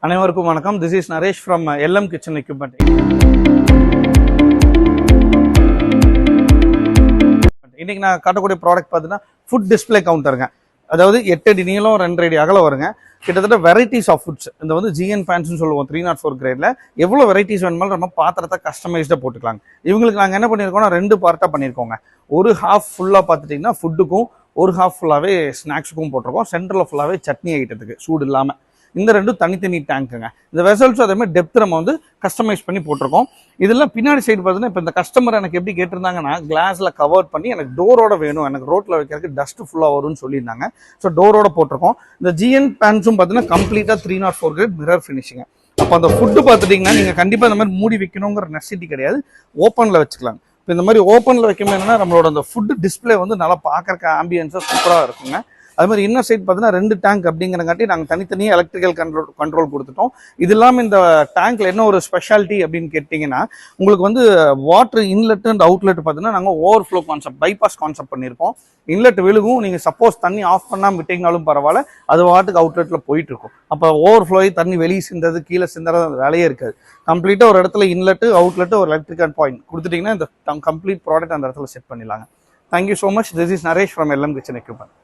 அனைவருக்கும் வணக்கம். This is Naresh from LM kitchen equipment. இன்னைக்கு நான் காட்டக்கூடிய ப்ராடக்ட் பார்த்தீங்கன்னா ஃபுட் டிஸ்பிளே கவுண்டருங்க. அதாவது 8 அடி நீளம் 2 அடி அகலம் வருங்க. கிட்டத்தட்ட வெரைட்டிஸ் ஆஃப் ஃபுட்ஸ். இந்த வந்து GN பேன்ஸ்னு சொல்லுவோம் 304 கிரேட்ல. எவ்வளோ வெரைட்டிஸ் வேணுமாலும் நம்ம பாத்திரத்தை கஸ்டமைஸ்டாக போட்டுக்கலாங்க. இவங்களுக்கு நாங்கள் என்ன பண்ணியிருக்கோம்னா 2 பார்ட்டாக பண்ணியிருக்கோங்க. ஒரு ஹாஃப் ஃபுல்லாக பார்த்துட்டிங்கன்னா ஃபுட்டுக்கும், ஒரு ஹாஃப் ஃபுல்லாகவே ஸ்நாக்ஸுக்கும் போட்டிருக்கோம். சென்டரில் ஃபுல்லாகவே சட்னி ஐட்டத்துக்கு சூடு இல்லாமல். இந்த ரெண்டும் தனித்தனி டேங்க்குங்க. இந்த வெசல்ஸும் அதே மாதிரி டெப்த் நம்ம வந்து கஸ்டமைஸ் பண்ணி போட்டிருக்கோம். இதெல்லாம் பின்னாடி சைடு பார்த்தீங்கன்னா இப்போ இந்த கஸ்டமர் எனக்கு எப்படி கேட்டிருந்தாங்கன்னா கிளாஸில் கவர் பண்ணி எனக்கு டோரோட வேணும், எனக்கு ரோட்டில் வைக்கிறதுக்கு டஸ்ட் ஃபுல்லாக வரும்னு சொல்லியிருந்தாங்க. ஸோ டோரோட போட்டிருக்கோம். இந்த GN பேன்ஸும் பார்த்தீங்கன்னா கம்ப்ளீட்டாக 304 கிரேட் மிரர் ஃபினிஷிங்க. அப்போ அந்த ஃபுட்டு பார்த்துட்டிங்கன்னா நீங்கள் கண்டிப்பாக இந்த மாதிரி மூடி வைக்கணுங்கிற நெசசிட்டி கிடையாது, ஓப்பனில் வச்சுக்கலாம். இப்போ இந்த மாதிரி ஓப்பனில் வைக்கணும் என்னன்னா நம்மளோட அந்த ஃபுட்டு டிஸ்பிளே வந்து நல்லா பார்க்கறக்கு ஆம்பியன்ஸாக சூப்பராக இருக்குங்க. அது மாதிரி இன்னர் சைட் பார்த்தீங்கன்னா 2 டேங்க் அப்படிங்கிறங்காட்டி நாங்கள் தனித்தனியாக எலக்ட்ரிக்கல் கண்ட்ரோல் கொடுத்துட்டோம். இது இல்லாமல் இந்த டேங்க்ல என்ன ஒரு ஸ்பெஷாலிட்டி அப்படின்னு கேட்டிங்கன்னா உங்களுக்கு வந்து வாட்டர் இன்லெட் அண்ட் அவுட்லெட் பார்த்தீங்கன்னா நாங்கள் ஓவர்ஃப்ளோ கான்செப்ட், பைபாஸ் கான்செப்ட் பண்ணியிருக்கோம். இன்லெட் விழுகும், நீங்கள் சப்போஸ் தண்ணி ஆஃப் பண்ணாமல் விட்டிங்கனாலும் பரவாயில்ல, அது வாட்டுக்கு அவுட்லெட்டில் போயிட்டு இருக்கும். அப்போ ஓவர்ஃப்ளோ தண்ணி வெளியே சிந்தது கீழே சிந்தறது அந்த வேலையே இருக்காது. கம்ப்ளீட்டாக ஒரு இடத்துல இன்லெட்டு அவுட்லெட்டு ஒரு எலக்ட்ரிக்கல் பாயிண்ட் கொடுத்துட்டிங்கன்னா இந்த கம்ப்ளீட் ப்ராடக்ட் அந்த இடத்துல செட் பண்ணிடலாங்க. Thank you so much. This is Naresh from LM kitchen equipment.